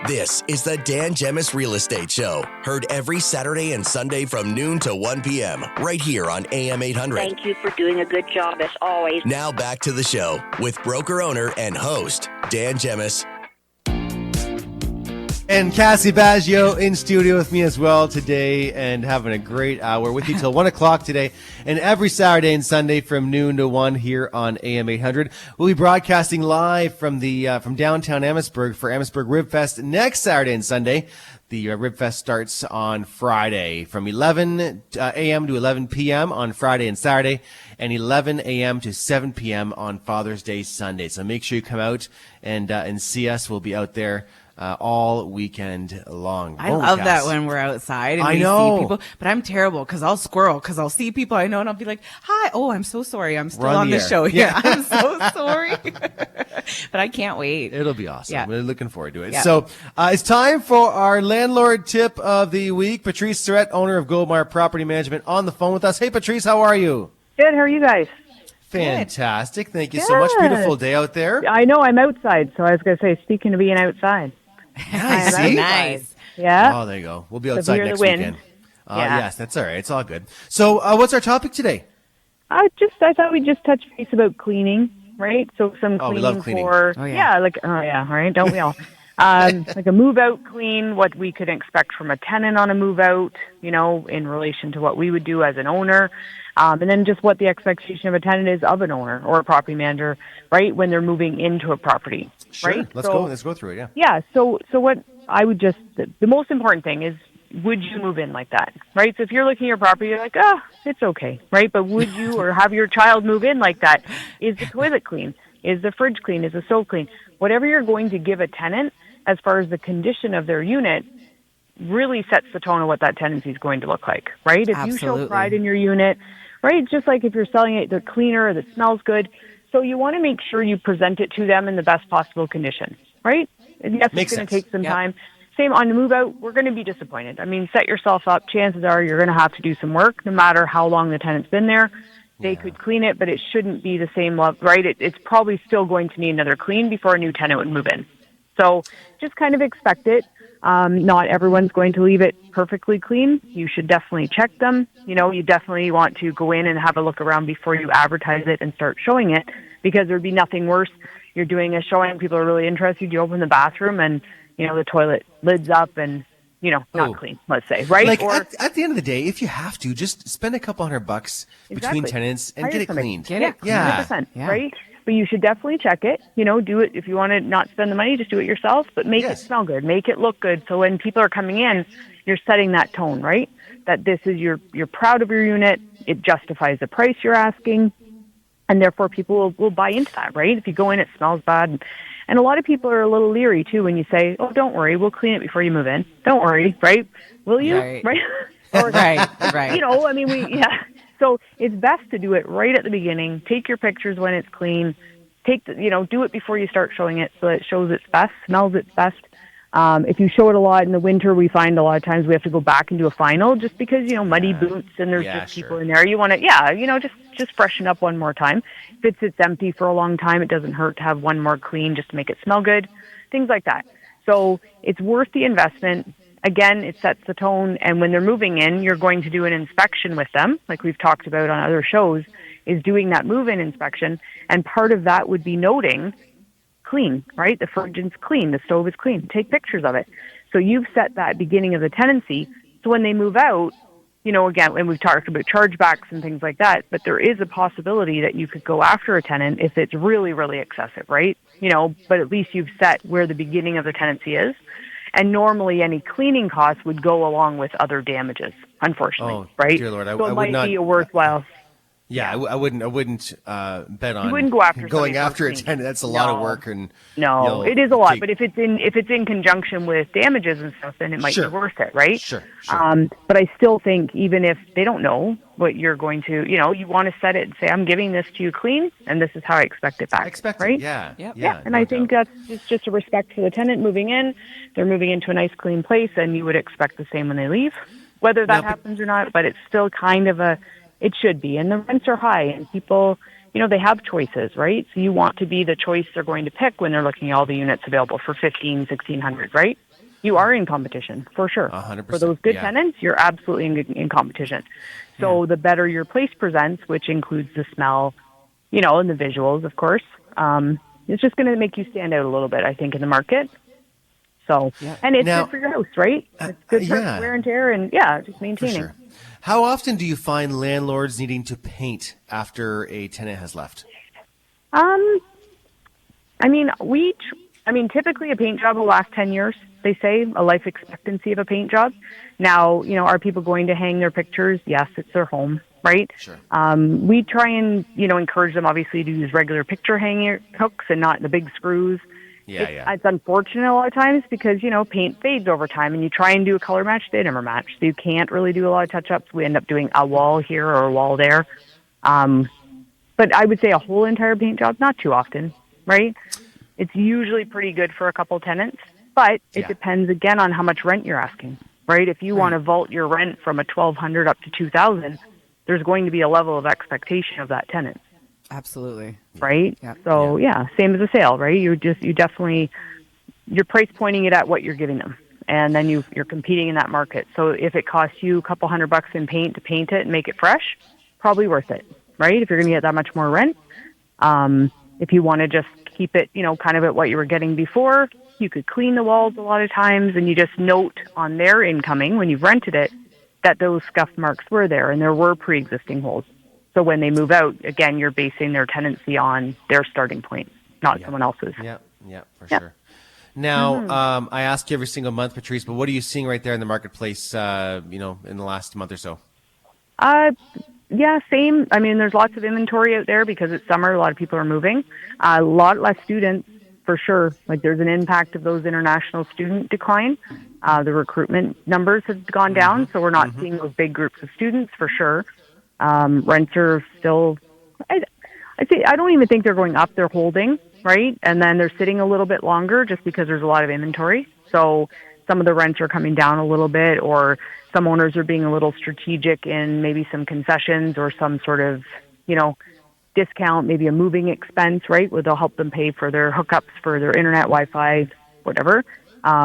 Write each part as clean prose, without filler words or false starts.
This is the Dan Gemus Real Estate Show. Heard every Saturday and Sunday from noon to 1 p.m. right here on AM800. Thank you for doing a good job as always. Now back to the show with broker owner and host Dan Gemus. And Cassie Baggio in studio with me as well today and having a great hour with you till 1 o'clock today. And every Saturday and Sunday from noon to 1 here on AM800. We'll be broadcasting live from from downtown Amherstburg for Amherstburg Rib Fest next Saturday and Sunday. The Rib Fest starts on Friday from 11 a.m. to 11 p.m. on Friday and Saturday, and 11 a.m. to 7 p.m. on Father's Day Sunday. So make sure you come out and see us. We'll be out there all weekend long. I love that when we're outside and we see people, but I'm terrible because I'll squirrel because I'll see people I know and I'll be like, hi, oh, I'm so sorry. I'm still on the show. Yeah, I'm so sorry. But I can't wait. It'll be awesome. Yeah. We're looking forward to it. Yeah. So it's time for our landlord tip of the week. Patrice Surette, owner of Goldmar Property Management, on the phone with us. Hey, Patrice, how are you? Good. How are you guys? Fantastic. Thank you so much. Beautiful day out there. I know. I'm outside, so I was going to say, speaking of being outside. Yeah, see? Nice. Yeah. Oh, there you go. We'll be outside next wind. weekend. Yeah. Yes, that's all right. It's all good. So what's our topic today? I thought we'd just touch base about cleaning, right? So some cleaning, we love cleaning. for, right? Don't we all? Like a move-out clean, what we could expect from a tenant on a move-out, in relation to what we would do as an owner. And then just what the expectation of a tenant is of an owner or a property manager, right, when they're moving into a property, Sure. right? Let's go through it, yeah. Yeah, so what I would the most important thing is, would you move in like that, right? So if you're looking at your property, you're like, it's okay, right? But would you or have your child move in like that? Is the toilet clean? Is the fridge clean? Is the stove clean? Whatever you're going to give a tenant as far as the condition of their unit really sets the tone of what that tenancy is going to look like, right? If you show pride in your unit, right, just like if you're selling it, they're cleaner, that smells good. So you want to make sure you present it to them in the best possible condition, right? And yes, it's going to take some time. Same on the move out, we're going to be disappointed. I mean, set yourself up. Chances are you're going to have to do some work no matter how long the tenant's been there. They could clean it, but it shouldn't be the same level, right? It's probably still going to need another clean before a new tenant would move in. So just kind of expect it. Not everyone's going to leave it perfectly clean. You should definitely check them. You definitely want to go in and have a look around before you advertise it and start showing it, because there'd be nothing worse. You're doing a showing, people are really interested. You open the bathroom and, the toilet lid's up and, not clean, let's say, right? Like at the end of the day, if you have to, just spend a couple $100 between tenants and get it cleaned. Get it? 100%, right? But you should definitely check it. Do it if you want to not spend the money, just do it yourself, but make it smell good, make it look good. So when people are coming in, you're setting that tone, right? That this is you're proud of your unit. It justifies the price you're asking. And therefore people will buy into that, right? If you go in, it smells bad. And a lot of people are a little leery too when you say, oh, don't worry, we'll clean it before you move in. Don't worry, right? Will you? Right? Or, right. So it's best to do it right at the beginning. Take your pictures when it's clean. Do it before you start showing it so it shows its best, smells its best. If you show it a lot in the winter, we find a lot of times we have to go back and do a final just because, muddy boots and there's just people in there. You want to, just freshen up one more time. If it sits empty for a long time, it doesn't hurt to have one more clean just to make it smell good, things like that. So it's worth the investment. Again, it sets the tone, and when they're moving in, you're going to do an inspection with them, like we've talked about on other shows, is doing that move-in inspection, and part of that would be noting clean, right? The fridge is clean, the stove is clean. Take pictures of it. So you've set that beginning of the tenancy, so when they move out, again, and we've talked about chargebacks and things like that, but there is a possibility that you could go after a tenant if it's really, really excessive, right? But at least you've set where the beginning of the tenancy is. And normally any cleaning costs would go along with other damages, unfortunately, right? Dear Lord, so it might be a worthwhile. Yeah, I wouldn't bet on wouldn't go after going after a tenant. That's a lot of work, and it is a lot. But if it's in conjunction with damages and stuff, then it might be worth it, right? Sure. But I still think even if they don't know what you're going to, you want to set it and say, I'm giving this to you clean, and this is how I expect it back. Right? Yeah. And I think that's just a respect for the tenant moving in. They're moving into a nice, clean place, and you would expect the same when they leave, whether that happens or not. But it's still kind of it should be. And the rents are high, and people, they have choices, right? So you want to be the choice they're going to pick when they're looking at all the units available for 1,500, 1,600, right? You are in competition, for sure. 100%. For those good tenants, you're absolutely in competition. So the better your place presents, which includes the smell, and the visuals, of course, it's just going to make you stand out a little bit, I think, in the market. So, and it's good for your house, right? It's good for wear and tear and, just maintaining. For sure. How often do you find landlords needing to paint after a tenant has left? Typically a paint job will last 10 years, they say, a life expectancy of a paint job. Now, are people going to hang their pictures? Yes, it's their home, right? Sure. We try and, encourage them, obviously, to use regular picture hanging hooks and not the big screws. It's unfortunate a lot of times because, paint fades over time and you try and do a color match, they never match. So you can't really do a lot of touch-ups. We end up doing a wall here or a wall there. But I would say a whole entire paint job, not too often, right? It's usually pretty good for a couple tenants, but it depends, again, on how much rent you're asking, right? If you want to vault your rent from a $1,200 up to $2,000, there's going to be a level of expectation of that tenant. Absolutely. Right? Yeah. So, same as a sale, right? You're price pointing it at what you're giving them. And then you're competing in that market. So if it costs you a couple $100 in paint to paint it and make it fresh, probably worth it, right? If you're going to get that much more rent. If you want to just keep it, kind of at what you were getting before, you could clean the walls a lot of times and you just note on their incoming when you've rented it that those scuff marks were there and there were pre-existing holes. So when they move out, again, you're basing their tenancy on their starting point, not someone else's. Yeah, for sure. Now, I ask you every single month, Patrice, but what are you seeing right there in the marketplace, in the last month or so? Same. There's lots of inventory out there because it's summer. A lot of people are moving. A lot less students, for sure. Like there's an impact of those international student decline. The recruitment numbers have gone down, so we're not seeing those big groups of students, for sure. Rents are still, I don't even think they're going up, they're holding, right? And then they're sitting a little bit longer just because there's a lot of inventory. So some of the rents are coming down a little bit, or some owners are being a little strategic in maybe some concessions or some sort of, discount, maybe a moving expense, right? Where they'll help them pay for their hookups for their internet, Wi-Fi, whatever.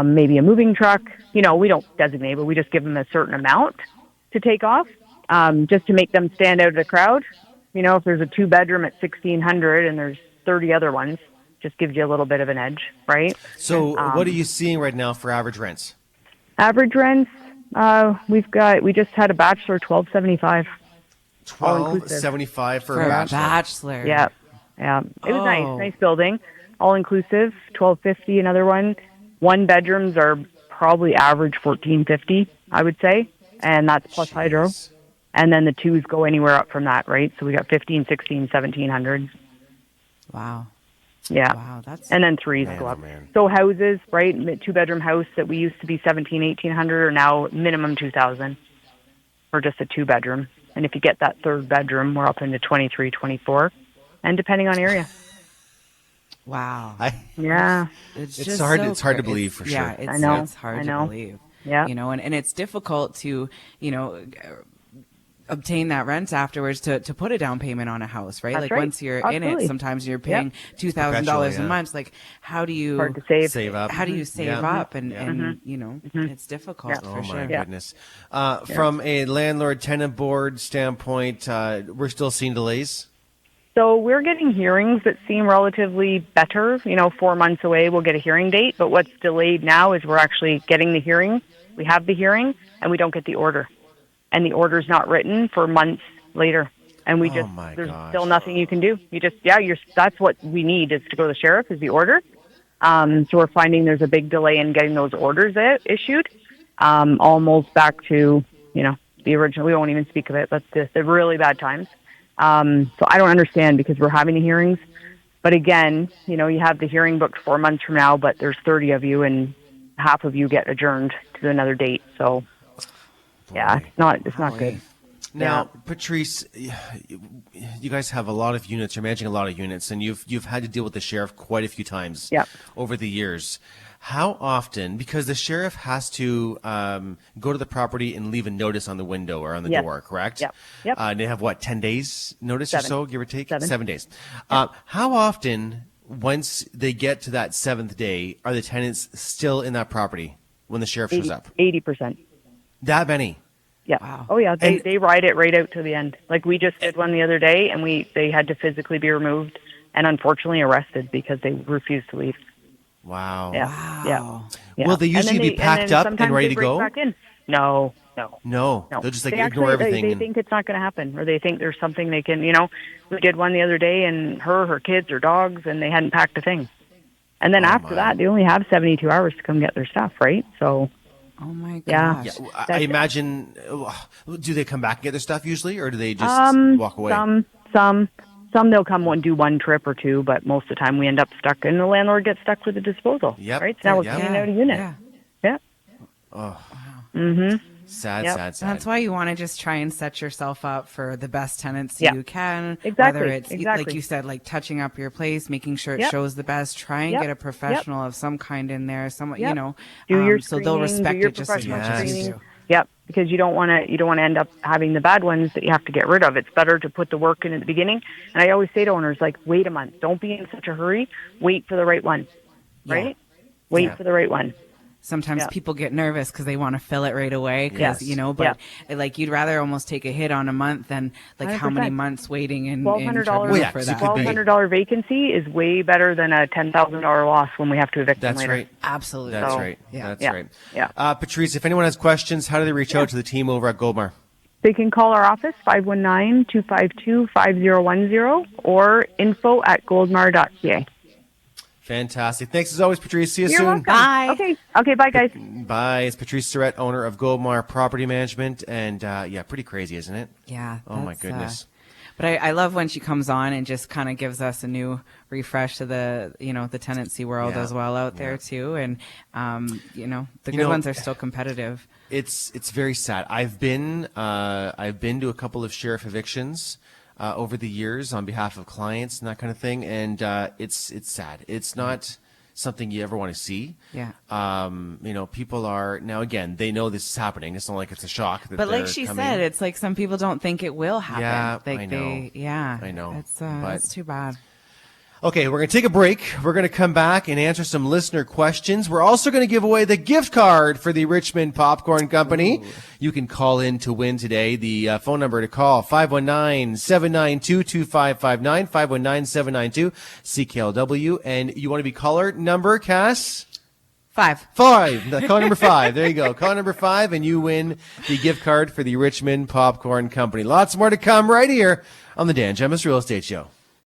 Maybe a moving truck, we don't designate, but we just give them a certain amount to take off. Just to make them stand out of the crowd. If there's a 2-bedroom at $1,600 and there's 30 other ones, just gives you a little bit of an edge, right? So what are you seeing right now for average rents? Average rents, we just had a bachelor, $1,275. $1,275 for a bachelor. Yeah. It was nice building, all inclusive. $1,250 another one. 1-bedrooms are probably average $1,450, I would say, and that's plus hydro. And then the 2s go anywhere up from that, right? So we got 15, 16, 1,700. Wow. Yeah. Wow, and then 3s go up. So houses, right? 2-bedroom house that we used to be 1,700, 1,800 are now minimum 2,000 for just a 2-bedroom. And if you get that 3rd bedroom, we're up into 23, 24, and depending on area. Wow. It's hard to believe, for sure. I know. It's hard to believe. Yeah. And it's difficult to, obtain that rent afterwards to put a down payment on a house, right? That's like once you're in it, sometimes you're paying $2,000 a month. Like how do you hard to save up? How do you save up? And it's difficult for sure. Oh my goodness. From a landlord tenant board standpoint, we're still seeing delays. So we're getting hearings that seem relatively better. 4 months away, we'll get a hearing date. But what's delayed now is we're actually getting the hearing. We have the hearing, and we don't get the order. And the order's not written for months later. And we there's still nothing you can do. That's what we need is to go to the sheriff is the order. So we're finding there's a big delay in getting those orders issued. Almost back to, the original. We won't even speak of it. That's just the really bad times. So I don't understand because we're having the hearings. But again, you have the hearing booked 4 months from now, but there's 30 of you and half of you get adjourned to another date. So, it's not good. Now, Patrice, you guys have a lot of units. You're managing a lot of units, and you've had to deal with the sheriff quite a few times over the years. How often, because the sheriff has to go to the property and leave a notice on the window or on the door, correct? Yep. And they have, 10 days notice 7. or so, give or take? 7 days. How often, once they get to that 7th day, are the tenants still in that property when the sheriff shows up? 80%. That many? Yeah. Wow. Oh, yeah. They ride it right out to the end. Like, we just did one the other day, and they had to physically be removed and unfortunately arrested because they refused to leave. Wow. Yeah. Will they usually be packed up and ready to go? Back in. No. They'll just they ignore everything. They think it's not going to happen, or they think there's something they can, we did one the other day, and her kids, her dogs, and they hadn't packed a thing. And then after that, they only have 72 hours to come get their stuff, right? So. Oh my gosh. Yeah. I imagine, do they come back and get their stuff usually, or do they just walk away? Some they'll come do one trip or two, but most of the time we end up stuck, and the landlord gets stuck with the disposal. Yep. Right? So now we're cleaning out a unit. Yeah. Oh. Mm-hmm. Sad. That's why you want to just try and set yourself up for the best tenancy you can. Exactly. Whether it's, like you said, like touching up your place, making sure it shows the best. Try and get a professional of some kind in there. Someone, do your so they'll respect it just as much as you do. Yep, because you don't want to end up having the bad ones that you have to get rid of. It's better to put the work in at the beginning. And I always say to owners, like, wait a month. Don't be in such a hurry. Wait for the right one. Right? Wait for the right one. Sometimes people get nervous because they want to fill it right away, but like you'd rather almost take a hit on a month than like 100%. How many months waiting and $1,200 for that. $1,200 vacancy is way better than a $10,000 loss when we have to evict them later. Right. Absolutely. That's right. Yeah. That's right. Yeah. Patrice, if anyone has questions, how do they reach out to the team over at Goldmar? They can call our office, 519-252-5010, or info@goldmar.ca. Fantastic. Thanks as always, Patrice. See you soon. Welcome. Bye. Okay, bye, guys. Bye. It's Patrice Surette, owner of Goldmar Property Management. And pretty crazy, isn't it? Yeah. Oh, my goodness. But I love when she comes on and just kind of gives us a new refresh to the, the tenancy world as well out there too. And, the good ones are still competitive. It's very sad. I've been to a couple of sheriff evictions over the years on behalf of clients and that kind of thing, and it's sad. It's not something you ever want to see. Yeah. People are now, again, they know this is happening. It's not like it's a shock that but like they're she coming. said, it's like some people don't think it will happen. Yeah, like I know. I know. It's too bad. Okay, we're going to take a break. We're going to come back and answer some listener questions. We're also going to give away the gift card for the Richmond Popcorn Company. Ooh. You can call in to win today. The phone number to call, 519-792-2559, 519-792-CKLW. And you want to be caller number, Cass? 5. Call number 5. There you go. Call number 5, and you win the gift card for the Richmond Popcorn Company. Lots more to come right here on the Dan Gemus Real Estate Show.